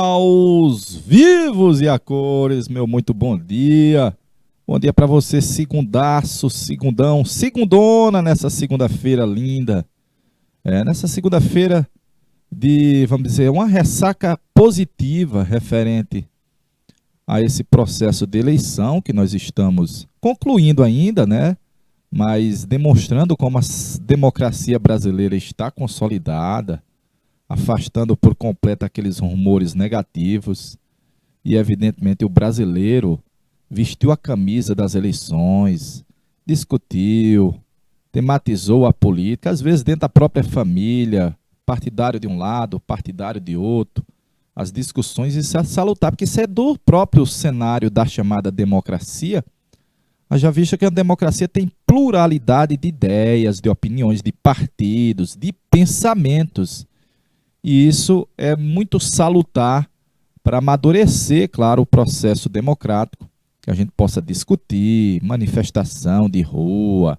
Aos vivos e a cores, meu muito bom dia. Bom dia para você, segundaço, segundão, segundona nessa segunda-feira linda. Nessa segunda-feira de, vamos dizer, uma ressaca positiva referente a esse processo de eleição que nós estamos concluindo ainda, né? Mas demonstrando como a democracia brasileira está consolidada, afastando por completo aqueles rumores negativos. E, evidentemente, o brasileiro vestiu a camisa das eleições, discutiu, tematizou a política, às vezes dentro da própria família, partidário de um lado, partidário de outro. As discussões, isso é salutar, porque isso é do próprio cenário da chamada democracia. Já visto que a democracia tem pluralidade de ideias, de opiniões, de partidos, de pensamentos. E isso é muito salutar para amadurecer, claro, o processo democrático, que a gente possa discutir, manifestação de rua,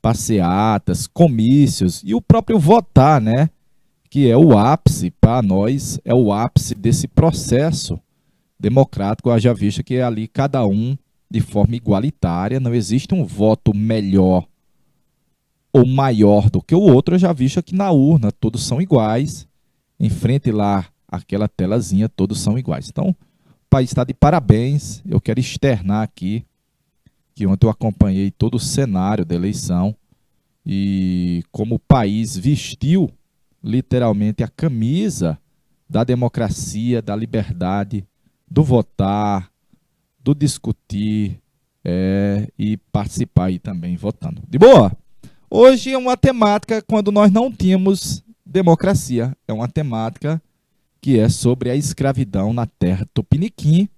passeatas, comícios e o próprio votar, né? Que é o ápice, para nós, é o ápice desse processo democrático, haja vista que é ali cada um de forma igualitária, não existe um voto melhor ou maior do que o outro, já visto que na urna todos são iguais, em frente lá aquela telazinha, todos são iguais. Então, o país está de parabéns, eu quero externar aqui que ontem eu acompanhei todo o cenário da eleição e como o país vestiu literalmente a camisa da democracia, da liberdade, do votar, do discutir e participar aí também votando. De boa? Hoje é uma temática quando nós não tínhamos democracia. É uma temática que é sobre a escravidão na terra tupiniquim.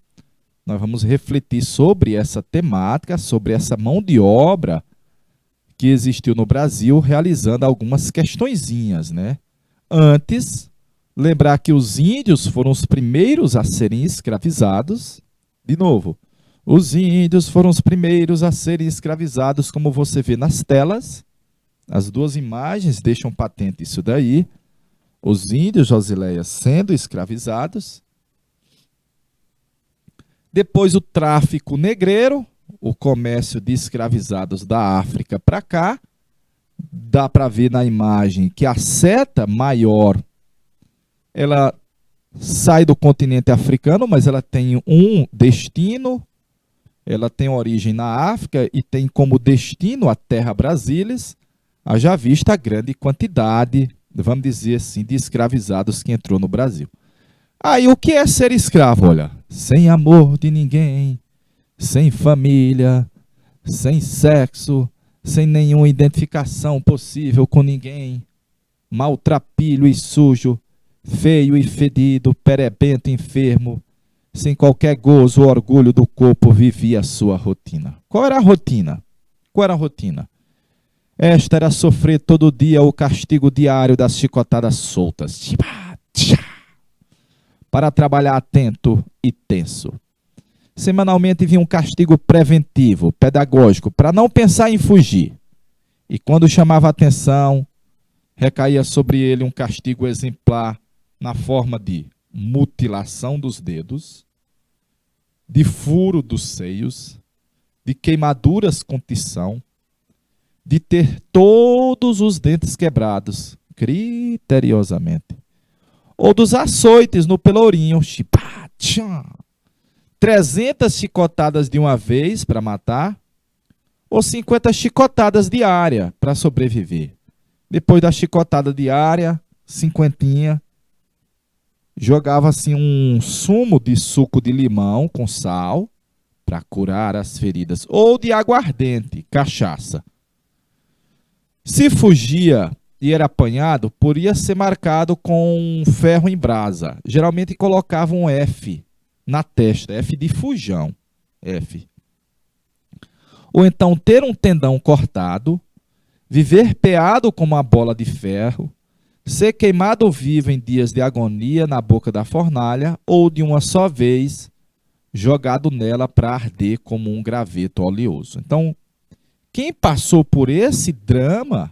Nós vamos refletir sobre essa temática, sobre essa mão de obra que existiu no Brasil, realizando algumas questõezinhas, né? Antes, lembrar que os índios foram os primeiros a serem escravizados. De novo, os índios foram os primeiros a serem escravizados, como você vê nas telas. As duas imagens deixam patente isso daí. Os índios, Josileia, sendo escravizados. Depois o tráfico negreiro, o comércio de escravizados da África para cá. Dá para ver na imagem que a seta maior, ela sai do continente africano, mas ela tem um destino, ela tem origem na África e tem como destino a terra Brasília, haja vista a grande quantidade, vamos dizer assim, de escravizados que entrou no Brasil. Aí o que é ser escravo? Olha, sem amor de ninguém, sem família, sem sexo, sem nenhuma identificação possível com ninguém, maltrapilho e sujo, feio e fedido, perebento, enfermo, sem qualquer gozo ou orgulho do corpo, vivia a sua rotina. Qual era a rotina? Qual era a rotina? Esta era sofrer todo dia o castigo diário das chicotadas soltas, para trabalhar atento e tenso. Semanalmente vinha um castigo preventivo, pedagógico, para não pensar em fugir. E quando chamava a atenção, recaía sobre ele um castigo exemplar na forma de mutilação dos dedos, de furo dos seios, de queimaduras com tição, de ter todos os dentes quebrados, criteriosamente, ou dos açoites no pelourinho, 300 chicotadas de uma vez para matar, ou 50 chicotadas diárias para sobreviver. Depois da chicotada diária, cinquentinha, jogava assim um sumo de suco de limão com sal para curar as feridas, ou de aguardente, cachaça. Se fugia e era apanhado, poderia ser marcado com um ferro em brasa. Geralmente colocava um F na testa, F de fujão, F. Ou então ter um tendão cortado, viver peado como uma bola de ferro, ser queimado vivo em dias de agonia na boca da fornalha, ou de uma só vez jogado nela para arder como um graveto oleoso. Então, quem passou por esse drama,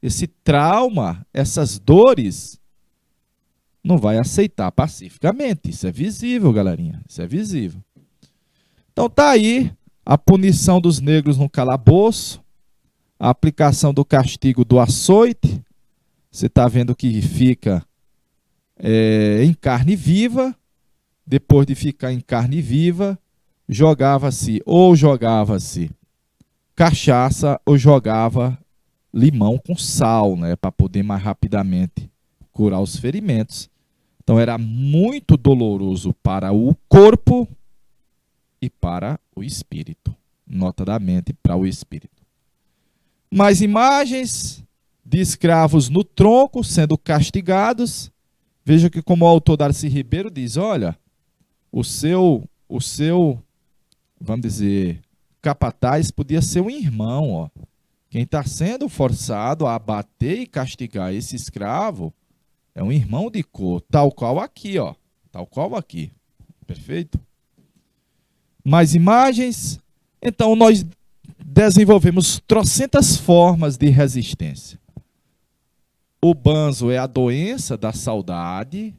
esse trauma, essas dores, não vai aceitar pacificamente. Isso é visível, galerinha. Isso é visível. Então tá aí a punição dos negros no calabouço, a aplicação do castigo do açoite. Você está vendo que fica em carne viva. Depois de ficar em carne viva, jogava-se cachaça ou jogava limão com sal, né, para poder mais rapidamente curar os ferimentos. Então era muito doloroso para o corpo e para o espírito, notadamente para o espírito. Mais imagens de escravos no tronco sendo castigados. Veja que como o autor Darcy Ribeiro diz, olha, o seu, vamos dizer, capataz podia ser um irmão, ó. Quem está sendo forçado a abater e castigar esse escravo é um irmão de cor, tal qual aqui, ó. Tal qual aqui. Perfeito? Mais imagens. Então, nós desenvolvemos trocentas formas de resistência. O banzo é a doença da saudade,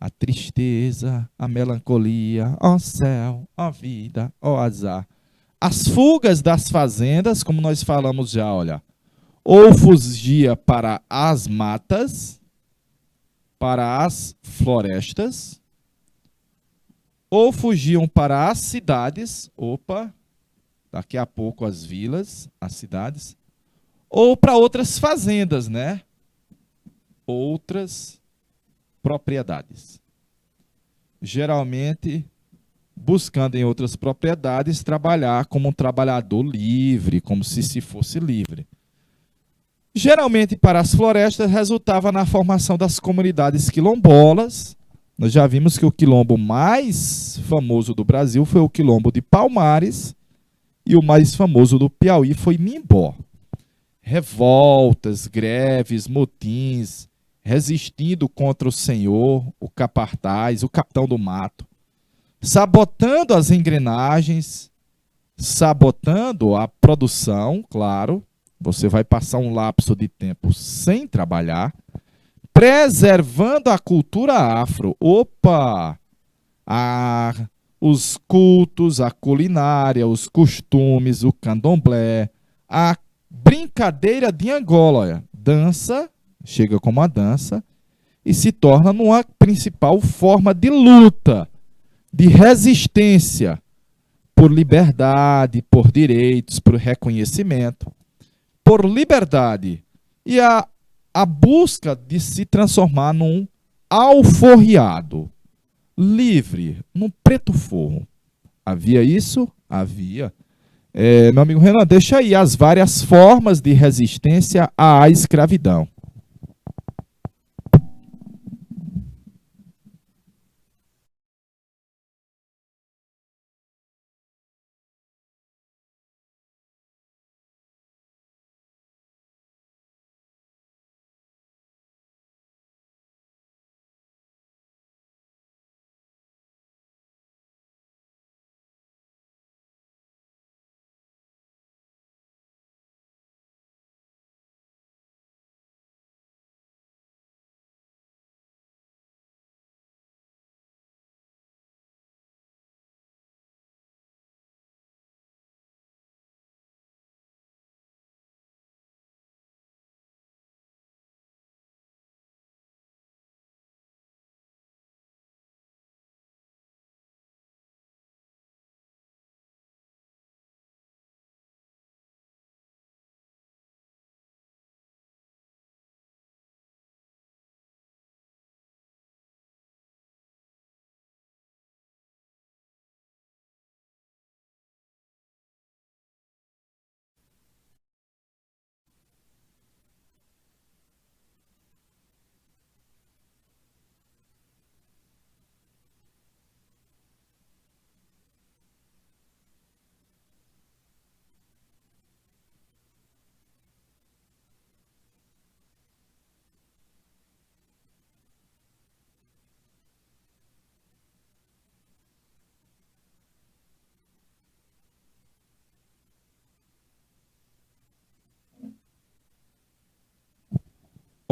a tristeza, a melancolia, ó céu, ó vida, ó azar. As fugas das fazendas, como nós falamos já, olha, ou fugia para as matas, para as florestas, ou fugiam para as cidades, opa, daqui a pouco as vilas, as cidades, ou para outras fazendas, né? Outras propriedades. Geralmente, buscando em outras propriedades, trabalhar como um trabalhador livre, como se fosse livre. Geralmente, para as florestas, resultava na formação das comunidades quilombolas. Nós já vimos que o quilombo mais famoso do Brasil foi o quilombo de Palmares e o mais famoso do Piauí foi Mimbó. Revoltas, greves, motins, resistindo contra o senhor, o capataz, o capitão do mato, sabotando as engrenagens, sabotando a produção, claro. Você vai passar um lapso de tempo sem trabalhar, preservando a cultura afro. Opa! Os cultos, a culinária, os costumes, o candomblé, a brincadeira de Angola. Olha, dança, chega como a dança, e se torna uma principal forma de luta, de resistência por liberdade, por direitos, por reconhecimento, por liberdade. E a busca de se transformar num alforriado, livre, num preto forro. Havia isso? Havia. Meu amigo Renan, deixa aí as várias formas de resistência à escravidão.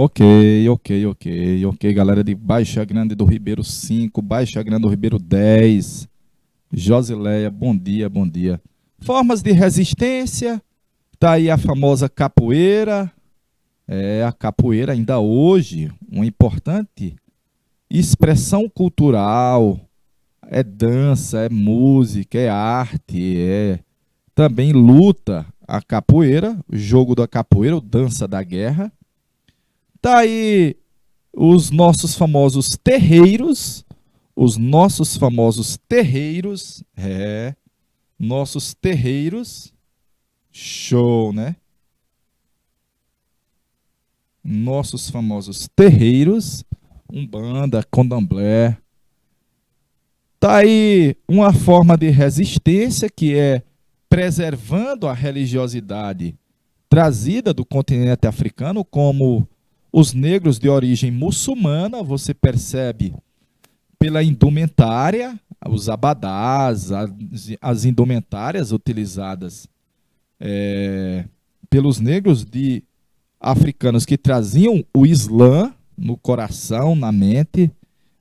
Ok, ok, galera de Baixa Grande do Ribeiro 5, Baixa Grande do Ribeiro 10, Josileia, bom dia, bom dia. Formas de resistência, tá aí a famosa capoeira, a capoeira ainda hoje, uma importante expressão cultural, é dança, é música, é arte, é também luta, a capoeira, o jogo da capoeira, o dança da guerra. Tá aí os nossos famosos terreiros, os nossos famosos terreiros, nossos terreiros, show, né? Nossos famosos terreiros, Umbanda, Candomblé. Tá aí uma forma de resistência que é preservando a religiosidade trazida do continente africano, como os negros de origem muçulmana, você percebe pela indumentária, os abadás, as indumentárias utilizadas pelos negros de africanos que traziam o Islã no coração, na mente.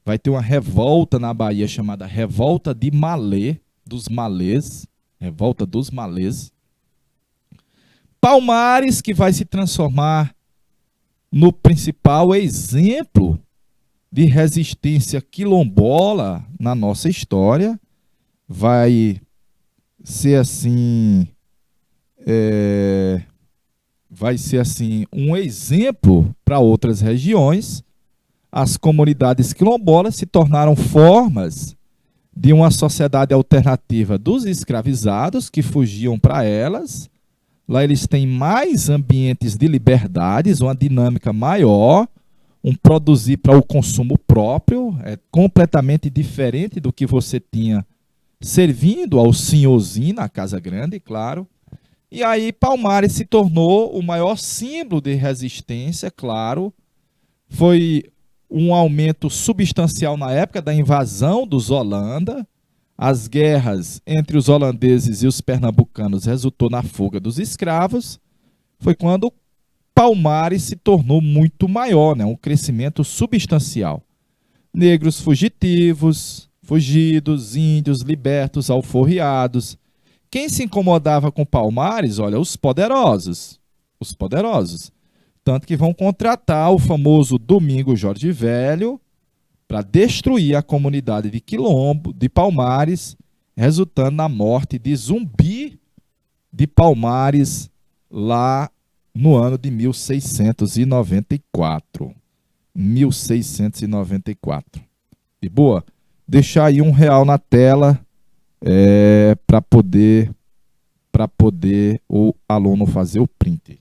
Vai ter uma revolta na Bahia chamada Revolta de Malê, dos Malês, Revolta dos Malês. Palmares, que vai se transformar no principal exemplo de resistência quilombola na nossa história, vai ser assim, é, vai ser assim um exemplo para outras regiões. As comunidades quilombolas se tornaram formas de uma sociedade alternativa dos escravizados que fugiam para elas. Lá eles têm mais ambientes de liberdades, uma dinâmica maior, um produzir para o consumo próprio, é completamente diferente do que você tinha servindo ao senhorzinho na Casa Grande, claro. E aí Palmares se tornou o maior símbolo de resistência, claro. Foi um aumento substancial na época da invasão dos Holanda. As guerras entre os holandeses e os pernambucanos resultou na fuga dos escravos. Foi quando Palmares se tornou muito maior, né? Um crescimento substancial. Negros fugitivos, fugidos, índios libertos, alforriados. Quem se incomodava com Palmares? Olha, os poderosos. Os poderosos. Tanto que vão contratar o famoso Domingo Jorge Velho para destruir a comunidade de Quilombo, de Palmares, resultando na morte de Zumbi de Palmares lá no ano de 1694. 1694. De boa? Deixar aí R$ 1 na tela para poder o aluno fazer o print.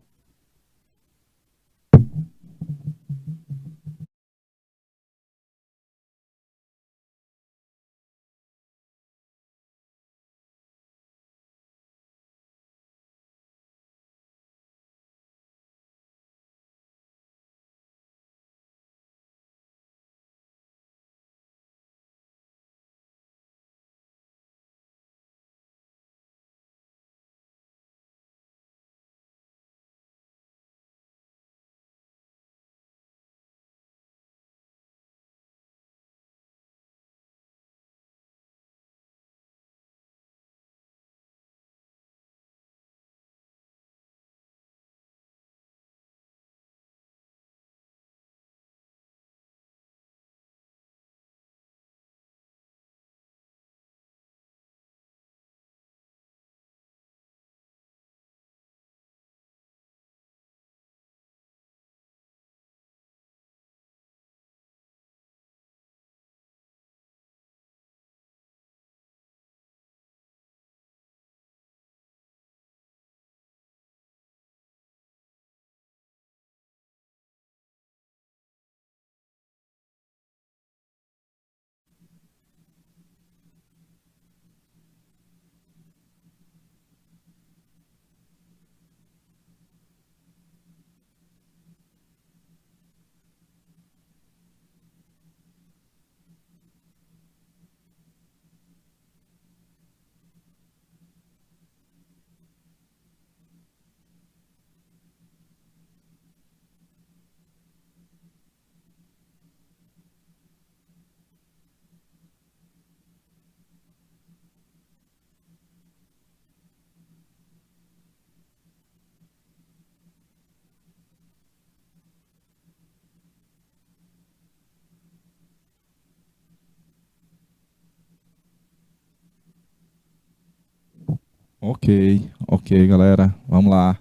Ok, galera. Vamos lá.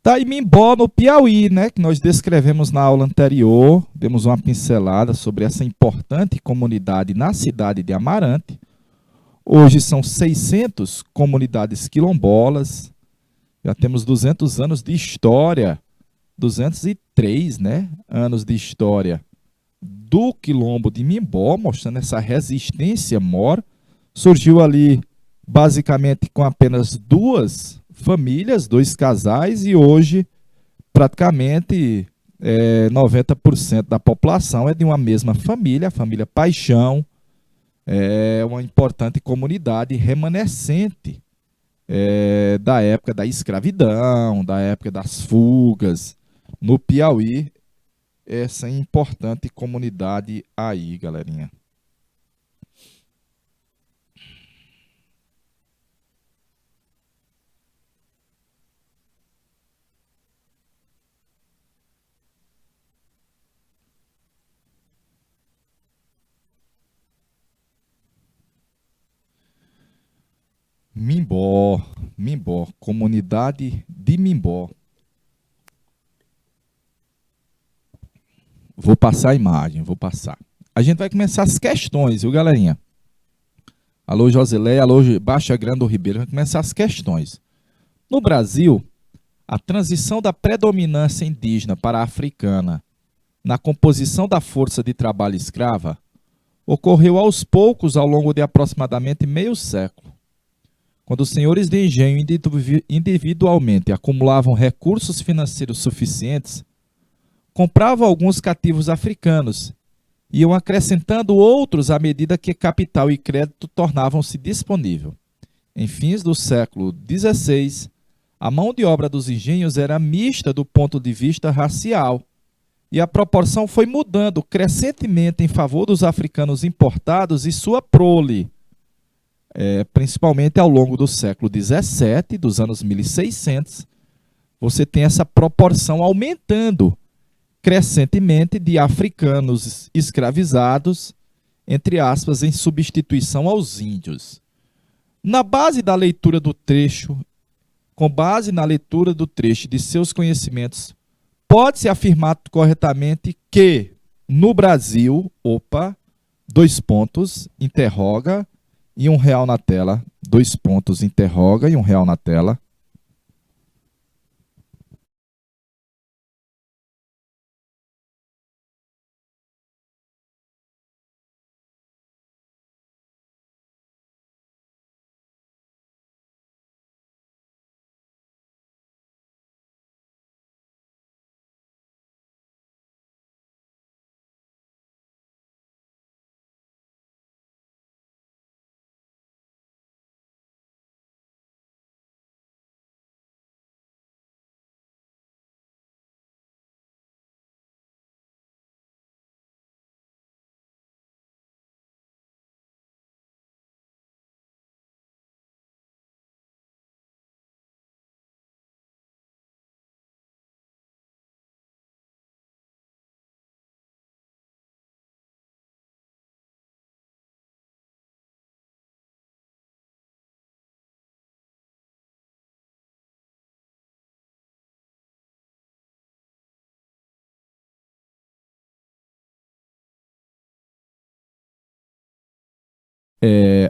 Tá em Mimbó, no Piauí, né? Que nós descrevemos na aula anterior. Demos uma pincelada sobre essa importante comunidade na cidade de Amarante. Hoje são 600 comunidades quilombolas. Já temos 200 anos de história. 203, né? Anos de história do quilombo de Mimbó, mostrando essa resistência mor. Surgiu ali basicamente com apenas duas famílias, dois casais, e hoje praticamente 90% da população é de uma mesma família, a família Paixão. É uma importante comunidade remanescente da época da escravidão, da época das fugas. No Piauí, essa importante comunidade aí, galerinha. Mimbó, comunidade de Mimbó. Vou passar a imagem, vou passar. A gente vai começar as questões, viu, galerinha? Alô, Josileia, alô, Baixa Grande do Ribeiro. Vai começar as questões. No Brasil, a transição da predominância indígena para a africana na composição da força de trabalho escrava ocorreu aos poucos ao longo de aproximadamente meio século. Quando os senhores de engenho individualmente acumulavam recursos financeiros suficientes, compravam alguns cativos africanos e iam acrescentando outros à medida que capital e crédito tornavam-se disponíveis. Em fins do século XVI, a mão de obra dos engenhos era mista do ponto de vista racial, e a proporção foi mudando crescentemente em favor dos africanos importados e sua prole, principalmente ao longo do século XVII, dos anos 1600, você tem essa proporção aumentando crescentemente de africanos escravizados, entre aspas, em substituição aos índios. Na base da leitura do trecho, com base na leitura do trecho de seus conhecimentos, pode-se afirmar corretamente que no Brasil, dois pontos, interroga, e R$1 na tela, dois pontos, interroga e R$1 na tela.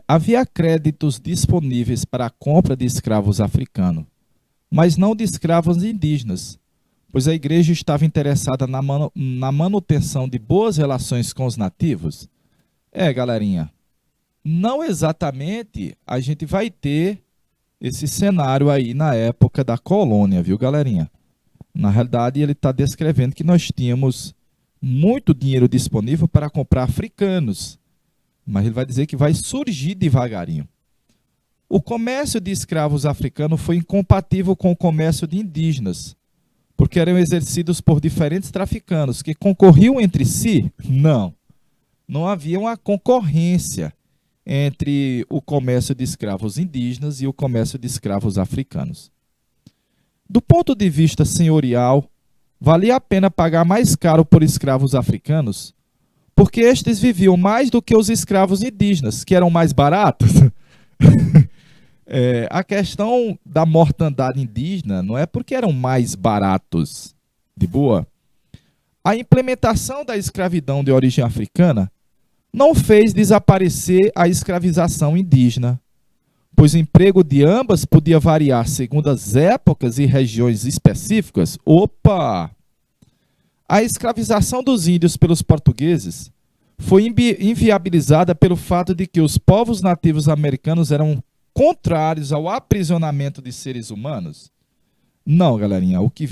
Havia créditos disponíveis para a compra de escravos africanos, mas não de escravos indígenas, pois a igreja estava interessada na manutenção de boas relações com os nativos. Galerinha, não exatamente a gente vai ter esse cenário aí na época da colônia, viu, galerinha? Na realidade, ele está descrevendo que nós tínhamos muito dinheiro disponível para comprar africanos, mas ele vai dizer que vai surgir devagarinho. O comércio de escravos africanos foi incompatível com o comércio de indígenas, porque eram exercidos por diferentes traficantes que concorriam entre si? Não havia uma concorrência entre o comércio de escravos indígenas e o comércio de escravos africanos. Do ponto de vista senhorial, valia a pena pagar mais caro por escravos africanos, porque estes viviam mais do que os escravos indígenas, que eram mais baratos. A questão da mortandade indígena não é porque eram mais baratos, de boa. A implementação da escravidão de origem africana não fez desaparecer a escravização indígena, pois o emprego de ambas podia variar segundo as épocas e regiões específicas. Opa! A escravização dos índios pelos portugueses foi inviabilizada pelo fato de que os povos nativos americanos eram contrários ao aprisionamento de seres humanos? Não, galerinha, o que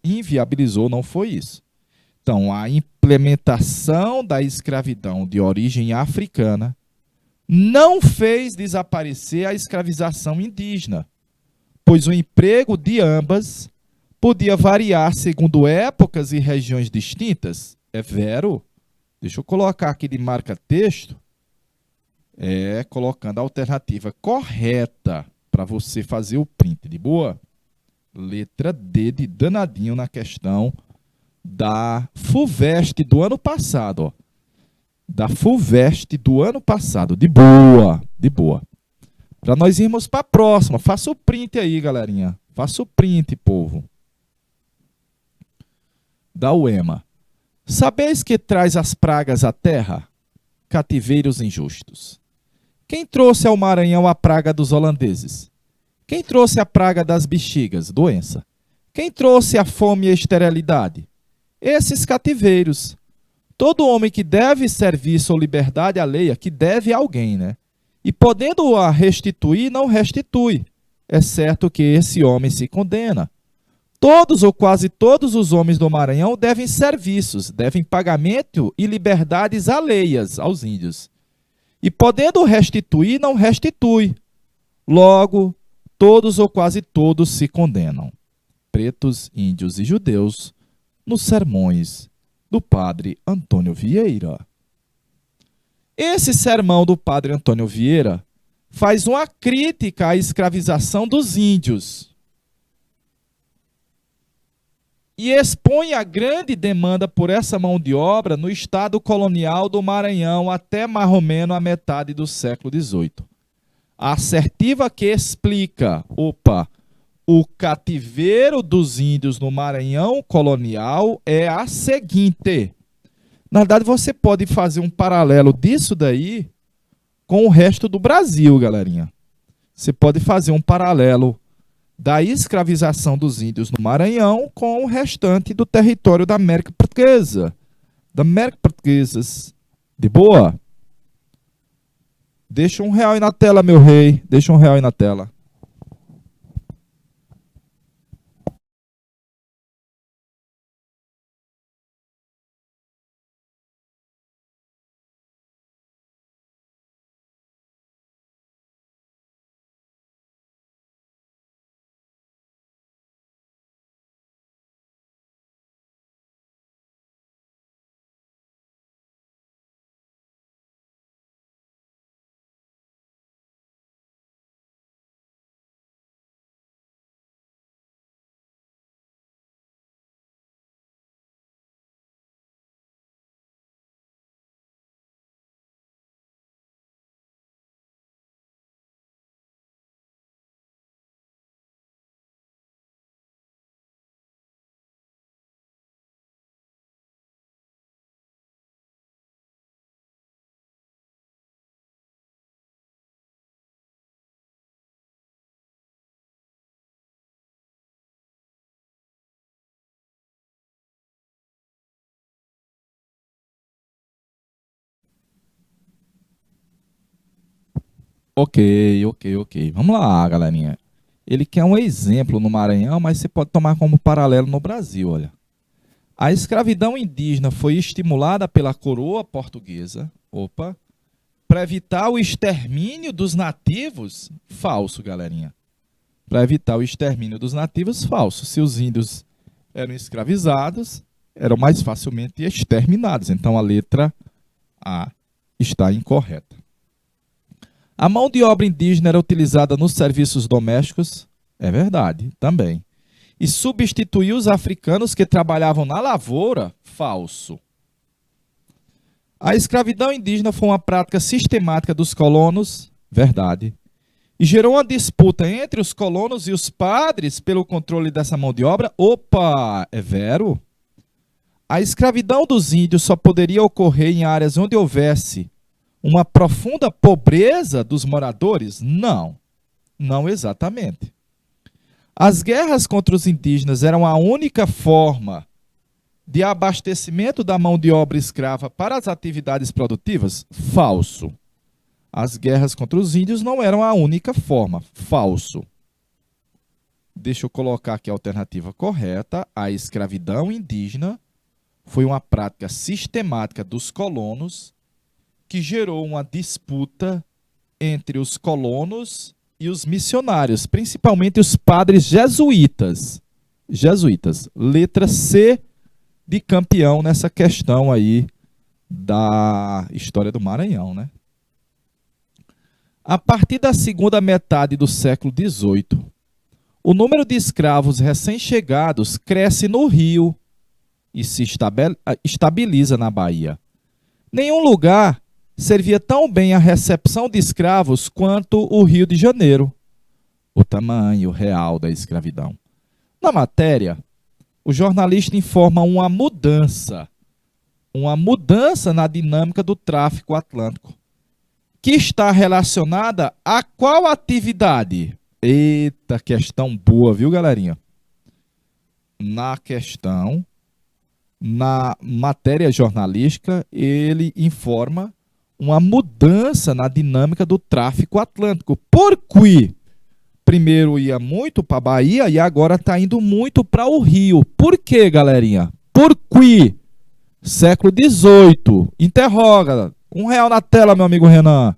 inviabilizou não foi isso. Então, a implementação da escravidão de origem africana não fez desaparecer a escravização indígena, pois o emprego de ambas podia variar segundo épocas e regiões distintas. É vero? Deixa eu colocar aqui de marca-texto, colocando a alternativa correta para você fazer o print, de boa? Letra D de danadinho na questão da FUVEST do ano passado, ó. Da FUVEST do ano passado, de boa, de boa. Para nós irmos para a próxima, faça o print aí, galerinha. Faça o print, povo. Da UEMA. Sabeis que traz as pragas à terra? Cativeiros injustos. Quem trouxe ao Maranhão a praga dos holandeses? Quem trouxe a praga das bexigas? Doença. Quem trouxe a fome e a esterilidade? Esses cativeiros. Todo homem que deve serviço ou liberdade alheia, que deve a alguém, né? E podendo-a restituir, não restitui. É certo que esse homem se condena. Todos ou quase todos os homens do Maranhão devem serviços, devem pagamento e liberdades alheias aos índios. E podendo restituir, não restitui. Logo, todos ou quase todos se condenam. Pretos, índios e judeus, nos sermões do padre Antônio Vieira. Esse sermão do padre Antônio Vieira faz uma crítica à escravização dos índios e expõe a grande demanda por essa mão de obra no estado colonial do Maranhão até mais ou menos a metade do século XVIII. A assertiva que explica, o cativeiro dos índios no Maranhão colonial é a seguinte. Na verdade, você pode fazer um paralelo disso daí com o resto do Brasil, galerinha. Você pode fazer um paralelo da escravização dos índios no Maranhão com o restante do território da América Portuguesa. Da América Portuguesa. De boa? Deixa R$1 aí na tela, meu rei. Deixa R$1 aí na tela. Ok. Vamos lá, galerinha. Ele quer um exemplo no Maranhão, mas você pode tomar como paralelo no Brasil, olha. A escravidão indígena foi estimulada pela coroa portuguesa, para evitar o extermínio dos nativos? Falso, galerinha. Para evitar o extermínio dos nativos? Falso. Se os índios eram escravizados, eram mais facilmente exterminados. Então a letra A está incorreta. A mão de obra indígena era utilizada nos serviços domésticos? É verdade, também. E substituiu os africanos que trabalhavam na lavoura? Falso. A escravidão indígena foi uma prática sistemática dos colonos? Verdade. e gerou uma disputa entre os colonos e os padres pelo controle dessa mão de obra. Opa, é vero? A escravidão dos índios só poderia ocorrer em áreas onde houvesse uma profunda pobreza dos moradores? Não, não exatamente. As guerras contra os indígenas eram a única forma de abastecimento da mão de obra escrava para as atividades produtivas? Falso. As guerras contra os índios não eram a única forma. Falso. Deixa eu colocar aqui a alternativa correta. A escravidão indígena foi uma prática sistemática dos colonos que gerou uma disputa entre os colonos e os missionários, principalmente os padres jesuítas. Jesuítas. Letra C de campeão nessa questão aí da história do Maranhão, né? A partir da segunda metade do século XVIII, o número de escravos recém-chegados cresce no Rio e se estabiliza na Bahia. Nenhum lugar servia tão bem à recepção de escravos quanto o Rio de Janeiro, o tamanho real da escravidão. Na matéria, o jornalista informa uma mudança na dinâmica do tráfico atlântico, que está relacionada a qual atividade? Eita, questão boa, viu, galerinha? Na matéria jornalística, ele informa uma mudança na dinâmica do tráfico atlântico. Por quê? Primeiro ia muito para a Bahia e agora está indo muito para o Rio. Por quê, galerinha? Por quê? Século XVIII. Interroga. R$1 na tela, meu amigo Renan.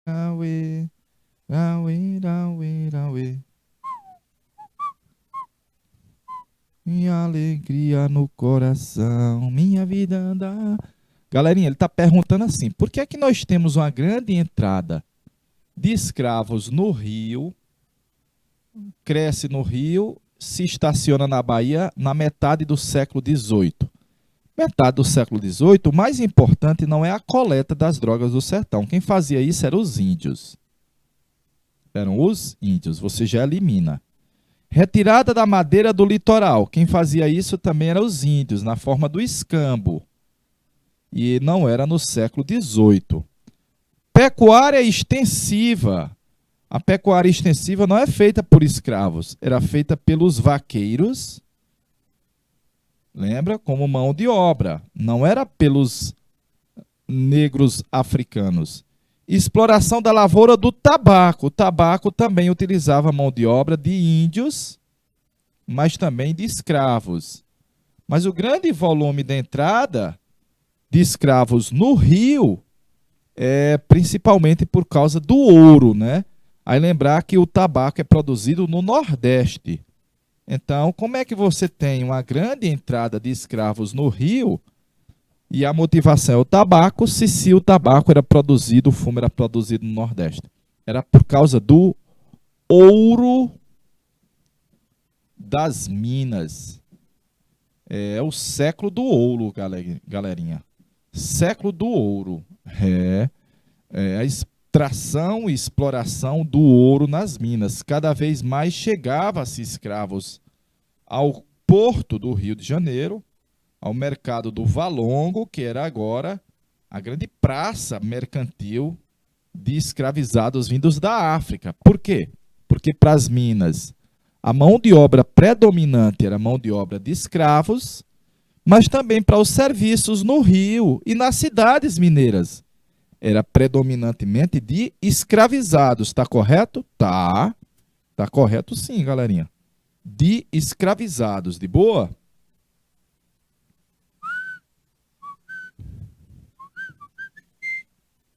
Aue, aue, aue, aue. Minha alegria no coração, minha vida anda. Galerinha, ele está perguntando assim: por que é que nós temos uma grande entrada de escravos no Rio, cresce no Rio, se estaciona na Bahia na metade do século XVIII? Metade do século XVIII, o mais importante não é a coleta das drogas do sertão. Quem fazia isso eram os índios. Eram os índios, você já elimina. Retirada da madeira do litoral. Quem fazia isso também eram os índios, na forma do escambo. E não era no século XVIII. Pecuária extensiva. A pecuária extensiva não é feita por escravos, era feita pelos vaqueiros. Lembra? Como mão de obra. Não era pelos negros africanos. Exploração da lavoura do tabaco. O tabaco também utilizava mão de obra de índios, mas também de escravos. Mas o grande volume da entrada de escravos no Rio é principalmente por causa do ouro, né? Aí lembrar que o tabaco é produzido no Nordeste. Então, como é que você tem uma grande entrada de escravos no Rio e a motivação é o tabaco, se o tabaco era produzido, o fumo era produzido no Nordeste? Era por causa do ouro das minas. É o século do ouro, galerinha. Século do ouro. extração e exploração do ouro nas minas. Cada vez mais chegava-se escravos ao porto do Rio de Janeiro, ao mercado do Valongo, que era agora a grande praça mercantil de escravizados vindos da África. Por quê? Porque para as minas a mão de obra predominante era mão de obra de escravos, mas também para os serviços no Rio e nas cidades mineiras. Era predominantemente de escravizados, tá correto? Tá. Tá correto sim, galerinha. De escravizados, de boa?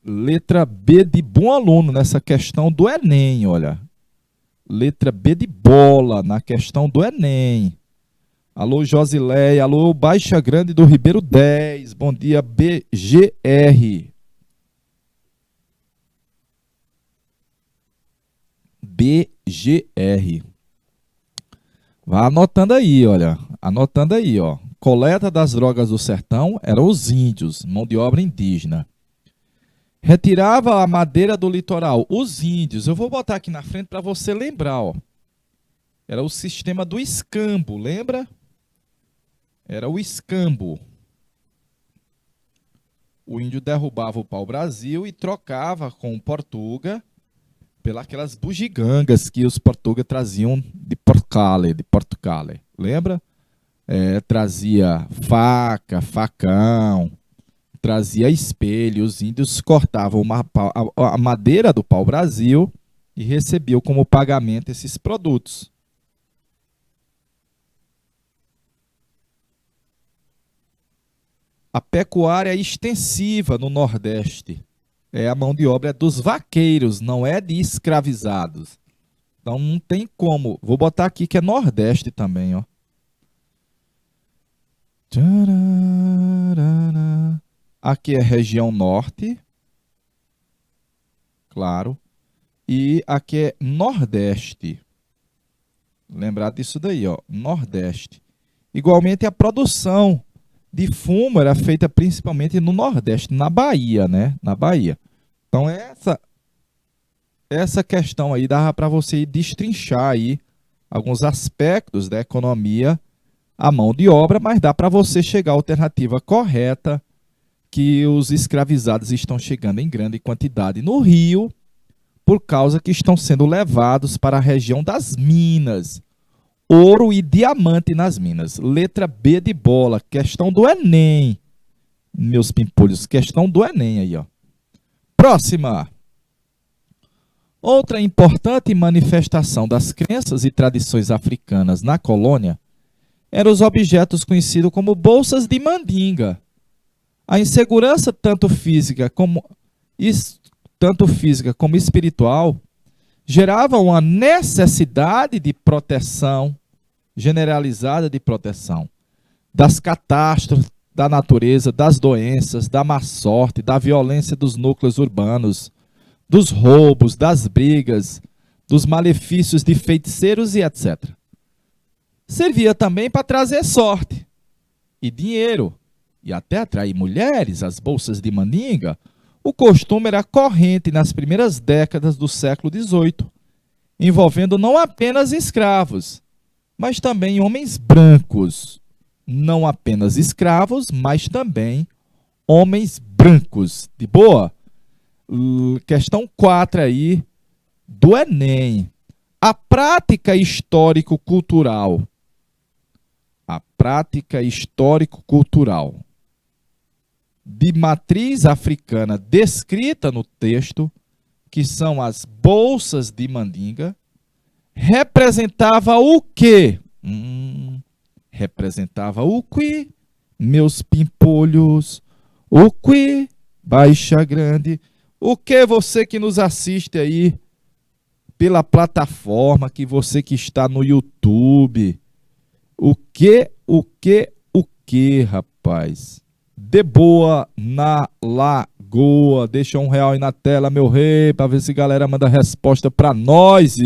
Letra B de bom aluno nessa questão do Enem, olha. Letra B de bola na questão do Enem. Alô, Josileia. Alô, Baixa Grande do Ribeiro 10. Bom dia, BGR. BGR. Vá anotando aí, olha. Anotando aí, ó. Coleta das drogas do sertão eram os índios, mão de obra indígena. Retirava a madeira do litoral, os índios. Eu vou botar aqui na frente para você lembrar, ó. Era o sistema do escambo, lembra? Era o escambo. O índio derrubava o pau-brasil e trocava com o Portuga pelas bugigangas que os portugueses traziam de Portugal. Lembra? Trazia faca, facão, trazia espelho. Os índios cortavam a madeira do pau-brasil e recebiam como pagamento esses produtos. A pecuária extensiva no Nordeste. A mão de obra é dos vaqueiros, não é de escravizados. Então não tem como. Vou botar aqui que é Nordeste também, ó. Aqui é região Norte, claro. E aqui é Nordeste. Lembrar disso daí, ó. Nordeste. Igualmente a produção de fumo era feita principalmente no Nordeste, na Bahia, né? Na Bahia. Então essa questão aí dava para você destrinchar aí alguns aspectos da economia à mão de obra, mas dá para você chegar à alternativa correta, que os escravizados estão chegando em grande quantidade no Rio, por causa que estão sendo levados para a região das minas. Ouro e diamante nas minas. Letra B de bola, questão do Enem. Meus pimpolhos, questão do Enem aí, ó. Próxima. Outra importante manifestação das crenças e tradições africanas na colônia eram os objetos conhecidos como bolsas de mandinga. A insegurança tanto física como espiritual gerava uma necessidade de proteção, generalizada de proteção, das catástrofes da natureza, das doenças, da má sorte, da violência dos núcleos urbanos, dos roubos, das brigas, dos malefícios de feiticeiros e etc. Servia também para trazer sorte e dinheiro, e até atrair mulheres, as bolsas de mandinga. O costume era corrente nas primeiras décadas do século XVIII, envolvendo não apenas escravos, mas também homens brancos. Não apenas escravos, mas também homens brancos. De boa? Questão 4 aí do Enem. A prática histórico-cultural. A prática histórico-cultural de matriz africana descrita no texto, que são as bolsas de mandinga, representava o quê? Representava o quê, meus pimpolhos? O quê, Baixa Grande? O que você que nos assiste aí pela plataforma, que você que está no YouTube? O que, rapaz? De boa na lagoa. Deixa R$ 1 aí na tela, meu rei, para ver se a galera manda resposta para nós.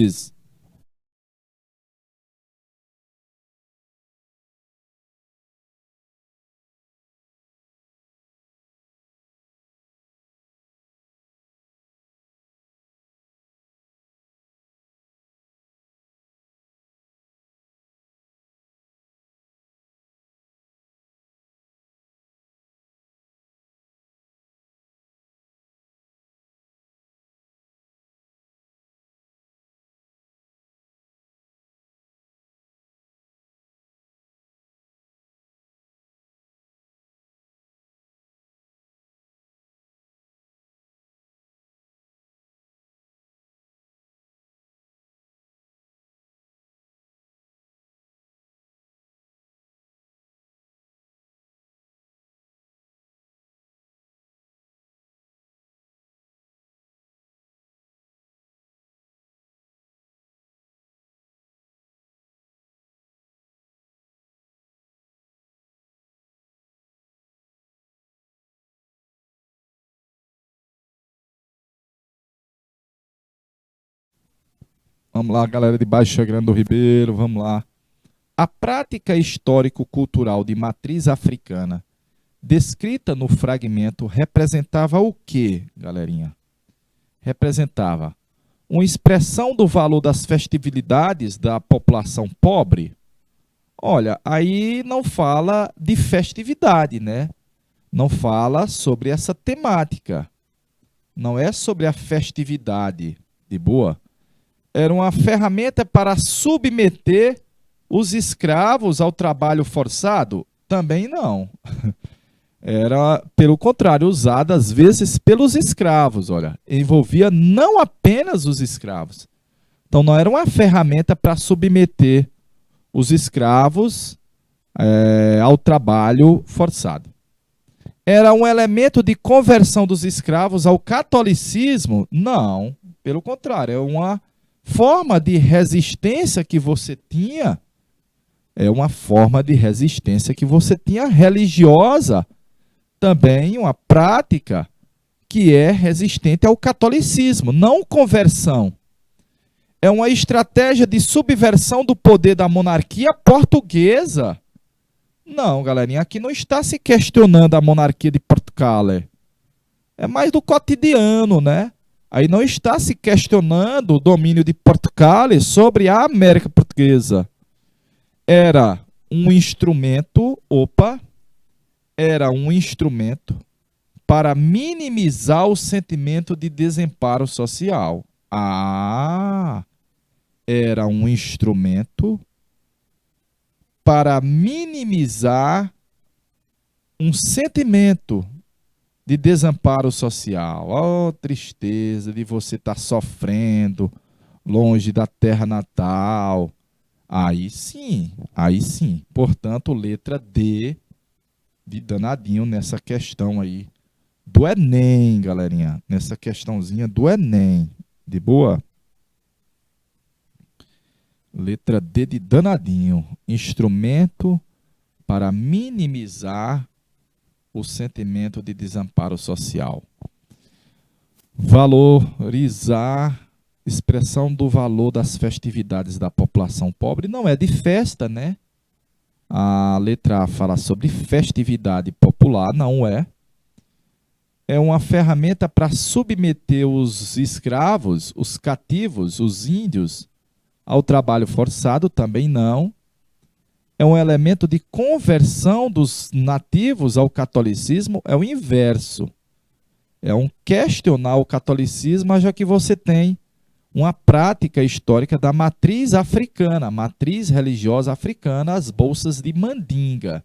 Vamos lá, galera de Baixa Grande do Ribeiro, vamos lá. A prática histórico-cultural de matriz africana, descrita no fragmento, representava o quê, galerinha? Representava uma expressão do valor das festividades da população pobre. Olha, aí não fala de festividade, né? Não fala sobre essa temática. Não é sobre a festividade, de boa. Era uma ferramenta para submeter os escravos ao trabalho forçado? Também não. Era, pelo contrário, usada às vezes pelos escravos, olha. Envolvia não apenas os escravos. Então não era uma ferramenta para submeter os escravos ao trabalho forçado. Era um elemento de conversão dos escravos ao catolicismo? Não, pelo contrário, é uma forma de resistência que você tinha, religiosa, também uma prática que é resistente ao catolicismo, não conversão. É uma estratégia de subversão do poder da monarquia portuguesa. Não, galerinha, aqui não está se questionando a monarquia de Portugal. É mais do cotidiano, né? Aí não está se questionando o domínio de Portugal sobre a América Portuguesa. Era um instrumento para minimizar o sentimento de desamparo social. Era um instrumento para minimizar um sentimento de desamparo social. Oh, tristeza de você estar sofrendo longe da terra natal. Aí sim. Portanto, letra D de danadinho nessa questão aí do Enem, galerinha. Nessa questãozinha do Enem. De boa? Letra D de danadinho. Instrumento para minimizar o sentimento de desamparo social. Valorizar, expressão do valor das festividades da população pobre. Não é de festa, né? A letra A fala sobre festividade popular, não é. É uma ferramenta para submeter os escravos, os cativos, os índios, ao trabalho forçado, também não. É um elemento de conversão dos nativos ao catolicismo, é o inverso. É um questionar o catolicismo, já que você tem uma prática histórica da matriz africana, matriz religiosa africana, as bolsas de mandinga.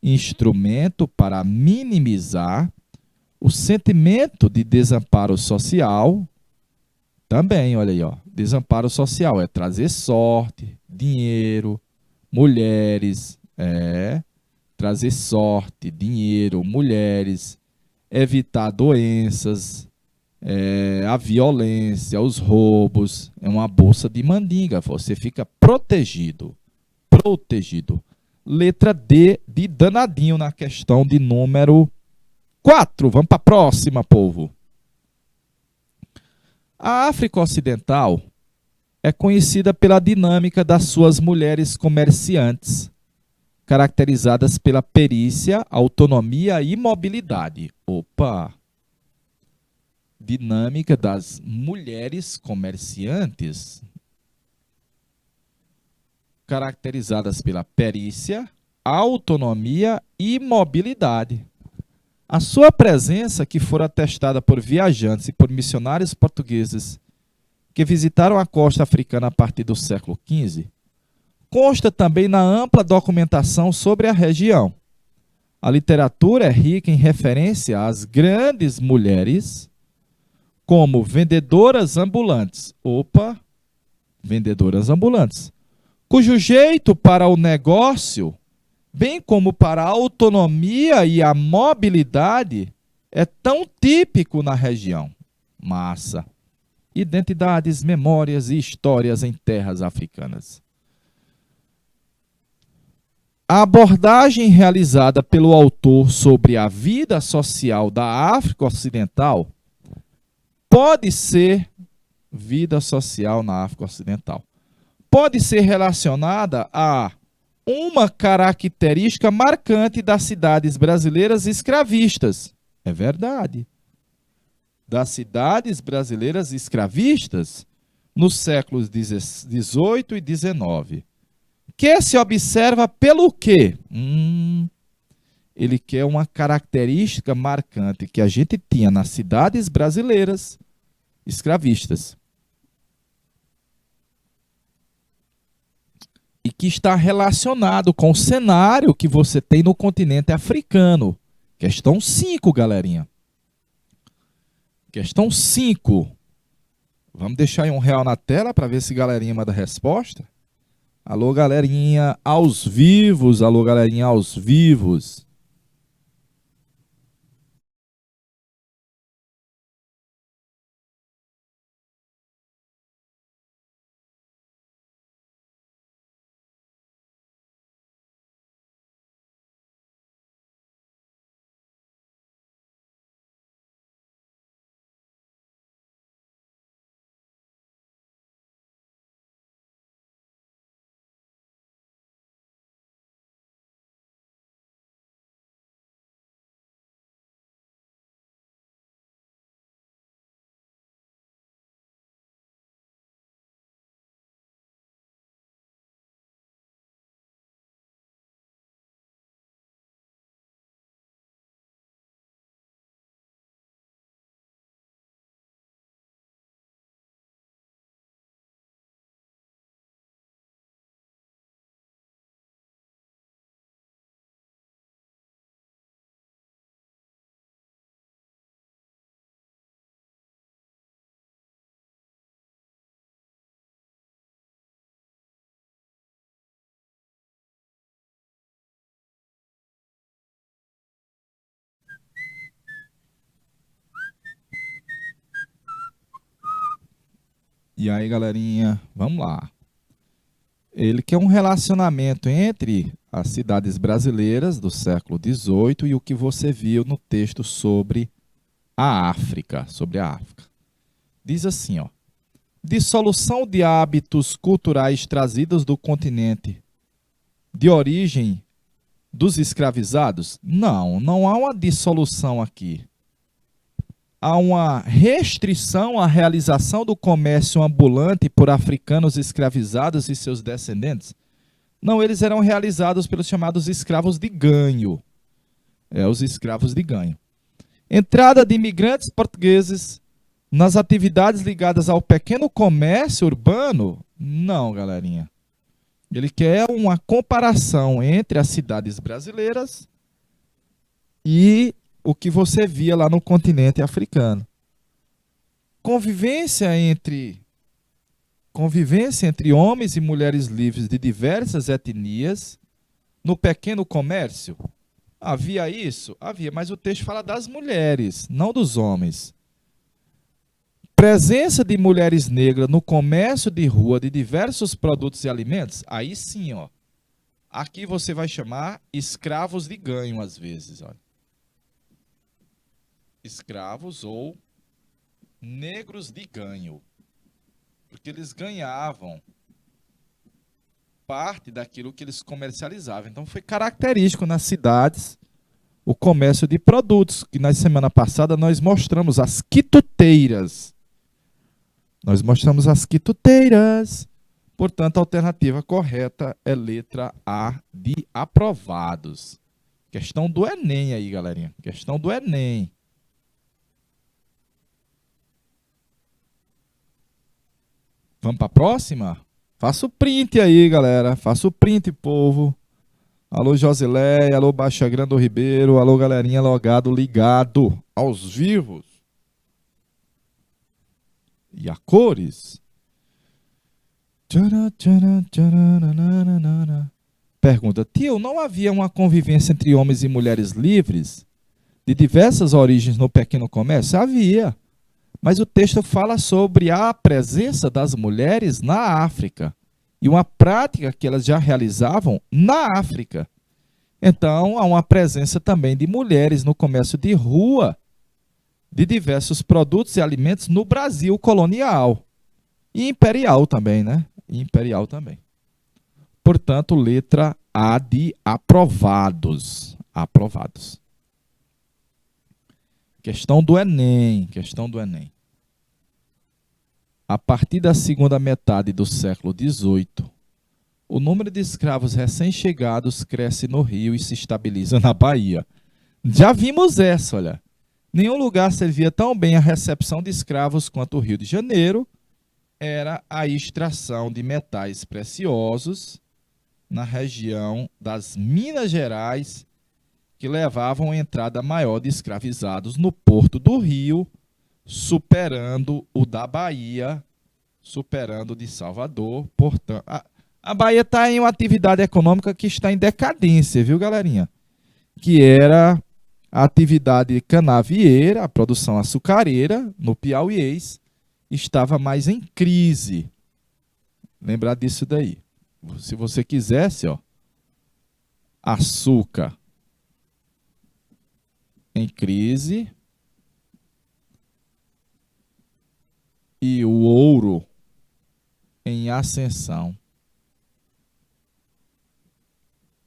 Instrumento para minimizar o sentimento de desamparo social. Também, olha aí, ó, desamparo social é trazer sorte, dinheiro, mulheres, trazer sorte, dinheiro, mulheres, evitar doenças, a violência, os roubos. É uma bolsa de mandinga, você fica protegido. Letra D de danadinho na questão de número 4. Vamos para a próxima, povo. A África Ocidental é conhecida pela dinâmica das suas mulheres comerciantes, caracterizadas pela perícia, autonomia e mobilidade. Dinâmica das mulheres comerciantes, caracterizadas pela perícia, autonomia e mobilidade. A sua presença, que for atestada por viajantes e por missionários portugueses que visitaram a costa africana a partir do século XV, consta também na ampla documentação sobre a região. A literatura é rica em referência às grandes mulheres como vendedoras ambulantes. Vendedoras ambulantes. Cujo jeito para o negócio, bem como para a autonomia e a mobilidade, é tão típico na região. Massa. Identidades, memórias e histórias em terras africanas. A abordagem realizada pelo autor sobre a vida social da África Ocidental pode ser vida social na África Ocidental. Pode ser relacionada a uma característica marcante das cidades brasileiras escravistas. É verdade. Das cidades brasileiras escravistas nos séculos XVIII e XIX. Que se observa pelo quê? Ele quer uma característica marcante que a gente tinha nas cidades brasileiras escravistas. E que está relacionado com o cenário que você tem no continente africano. Questão 5, galerinha. Questão 5. Vamos deixar aí R$1 na tela para ver se a galerinha manda resposta. Alô, galerinha, aos vivos. Alô, galerinha, aos vivos. E aí, galerinha, vamos lá. Ele quer um relacionamento entre as cidades brasileiras do século XVIII e o que você viu no texto sobre a África. Diz assim, ó. Dissolução de hábitos culturais trazidos do continente de origem dos escravizados? Não, não há uma dissolução aqui. Há uma restrição à realização do comércio ambulante por africanos escravizados e seus descendentes? Não, eles eram realizados pelos chamados escravos de ganho. Os escravos de ganho. Entrada de imigrantes portugueses nas atividades ligadas ao pequeno comércio urbano? Não, galerinha. Ele quer uma comparação entre as cidades brasileiras e o que você via lá no continente africano. Convivência entre homens e mulheres livres de diversas etnias no pequeno comércio? Havia isso? Havia, mas o texto fala das mulheres, não dos homens. Presença de mulheres negras no comércio de rua de diversos produtos e alimentos? Aí sim, ó. Aqui você vai chamar escravos de ganho às vezes, olha. Escravos ou negros de ganho, porque eles ganhavam parte daquilo que eles comercializavam. Então foi característico nas cidades o comércio de produtos, que na semana passada nós mostramos as quituteiras. Portanto, a alternativa correta é letra A de aprovados. Questão do Enem aí, galerinha. Questão do Enem. Vamos para a próxima? Faça o print aí, galera. Faça o print, povo. Alô, Josileia. Alô, Baixa Grande do Ribeiro. Alô, galerinha logado, ligado. Aos vivos. E a cores? Pergunta. Tio, não havia uma convivência entre homens e mulheres livres? De diversas origens no pequeno comércio? Havia. Mas o texto fala sobre a presença das mulheres na África e uma prática que elas já realizavam na África. Então, há uma presença também de mulheres no comércio de rua de diversos produtos e alimentos no Brasil colonial. E imperial também, né? E imperial também. Portanto, letra A de aprovados. Aprovados. Questão do Enem. Questão do Enem. A partir da segunda metade do século XVIII, o número de escravos recém-chegados cresce no Rio e se estabiliza na Bahia. Já vimos essa, olha. Nenhum lugar servia tão bem a recepção de escravos quanto o Rio de Janeiro. Era a extração de metais preciosos na região das Minas Gerais, que levavam a entrada maior de escravizados no Porto do Rio, superando o da Bahia, superando o de Salvador. Portanto, a Bahia está em uma atividade econômica que está em decadência, viu, galerinha? Que era a atividade canavieira, a produção açucareira, no Piauiês, estava mais em crise. Lembrar disso daí. Se você quisesse, ó, açúcar em crise e o ouro em ascensão.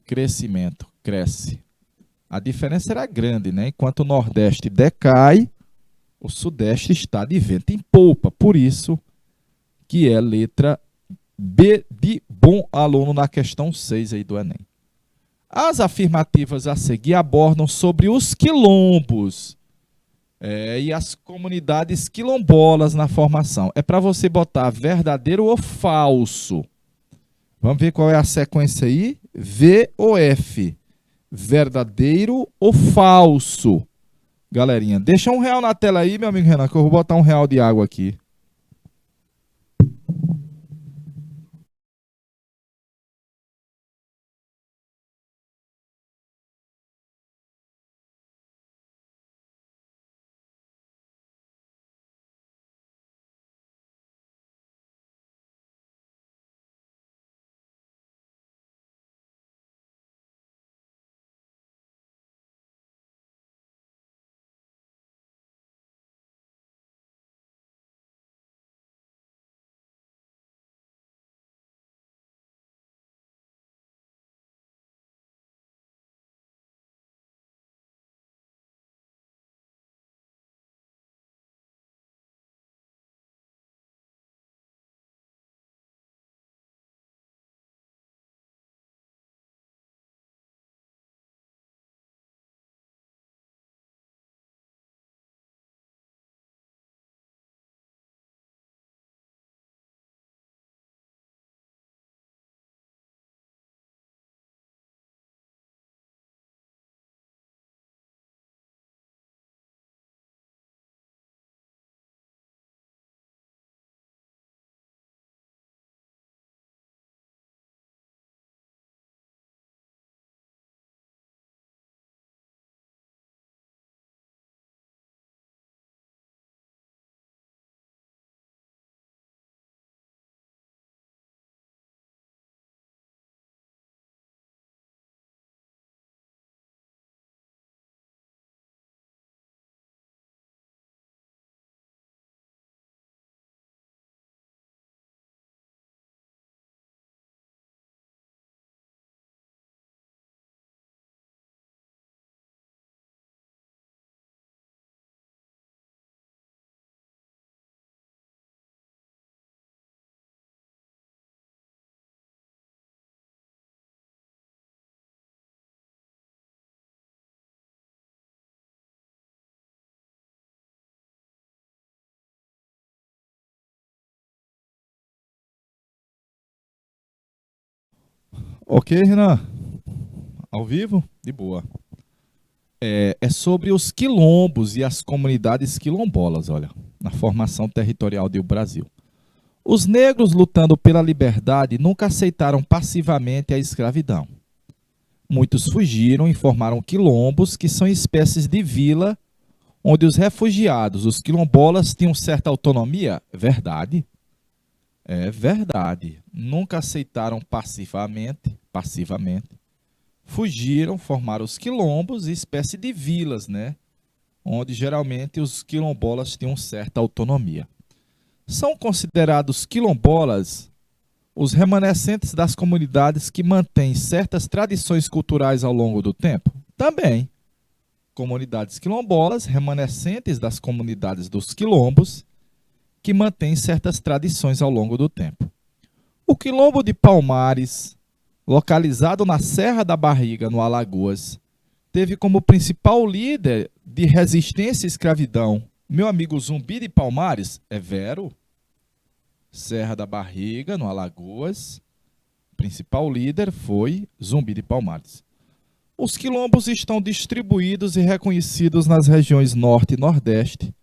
Crescimento, cresce. A diferença era grande, né? Enquanto o Nordeste decai, o Sudeste está de vento em polpa. Por isso que é letra B de bom aluno na questão 6 aí do Enem. As afirmativas a seguir abordam sobre os quilombos e as comunidades quilombolas na formação. É para você botar verdadeiro ou falso. Vamos ver qual é a sequência aí? V ou F? Verdadeiro ou falso? Galerinha, deixa R$1 na tela aí, meu amigo Renan, que eu vou botar R$1 de água aqui. Ok, Renan? Ao vivo? De boa. É sobre os quilombos e as comunidades quilombolas, olha, na formação territorial do Brasil. Os negros lutando pela liberdade nunca aceitaram passivamente a escravidão. Muitos fugiram e formaram quilombos, que são espécies de vila onde os refugiados, os quilombolas, tinham certa autonomia. Verdade. É verdade. Nunca aceitaram passivamente. Fugiram, formaram os quilombos, espécie de vilas, né? Onde geralmente os quilombolas tinham certa autonomia. São considerados quilombolas os remanescentes das comunidades que mantêm certas tradições culturais ao longo do tempo? Também. Comunidades quilombolas, remanescentes das comunidades dos quilombos, que mantêm certas tradições ao longo do tempo. O Quilombo de Palmares, localizado na Serra da Barriga, no Alagoas, teve como principal líder de resistência à escravidão meu amigo Zumbi de Palmares, é Vero. Serra da Barriga, no Alagoas, principal líder foi Zumbi de Palmares. Os quilombos estão distribuídos e reconhecidos nas regiões Norte e Nordeste,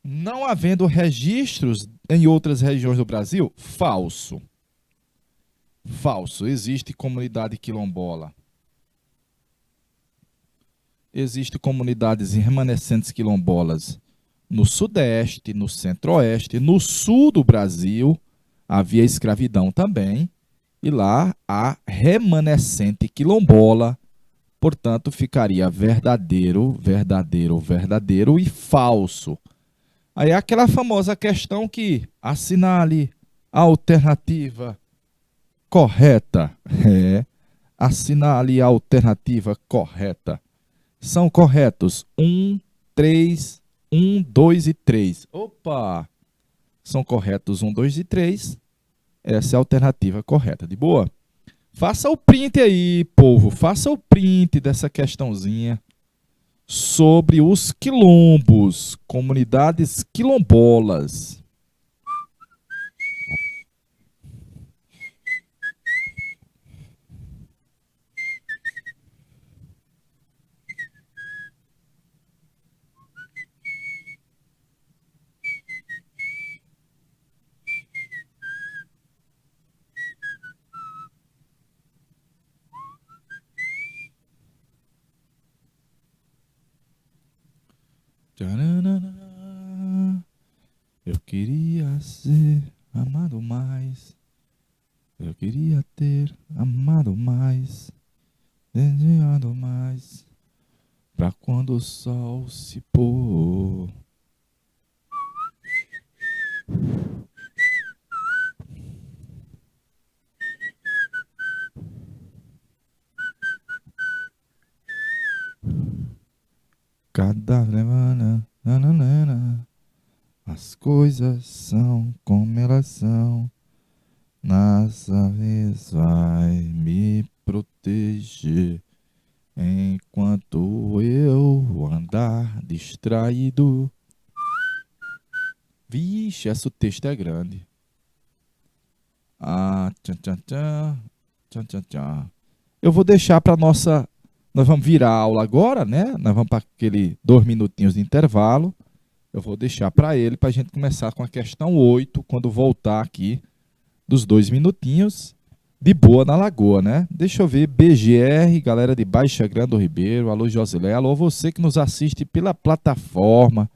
não havendo registros em outras regiões do Brasil? Falso. Falso. Existe comunidade quilombola. Existem comunidades remanescentes quilombolas no Sudeste, no Centro-Oeste, no Sul do Brasil. Havia escravidão também. E lá há remanescente quilombola. Portanto, ficaria verdadeiro, verdadeiro, verdadeiro e falso. Aí é aquela famosa questão que assinale a alternativa correta. Assinale a alternativa correta. São corretos 1, 3, 1, 2 e 3. Opa! São corretos 1, 2 e 3. Essa é a alternativa correta. De boa? Faça o print aí, povo. Faça o print dessa questãozinha sobre os quilombos, comunidades quilombolas. Eu queria ser amado mais. Eu queria ter amado mais, desejado mais, pra quando o sol se pôr. Cada semana, as coisas são como elas são. Nessa vez vai me proteger enquanto eu andar distraído. Vixe, esse texto é grande. Eu vou deixar para nossa... Nós vamos virar a aula agora, né? Nós vamos para aquele 2 minutinhos de intervalo. Eu vou deixar para ele, para a gente começar com a questão 8, quando voltar aqui dos 2 minutinhos, de boa na Lagoa, né? Deixa eu ver, BGR, galera de Baixa Grande do Ribeiro, alô Josilé, alô você que nos assiste pela plataforma,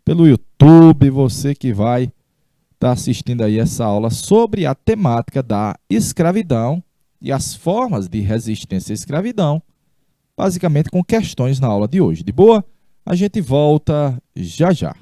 pelo YouTube, você que vai estar assistindo aí essa aula sobre a temática da escravidão e as formas de resistência à escravidão, basicamente com questões na aula de hoje. De boa? A gente volta já já.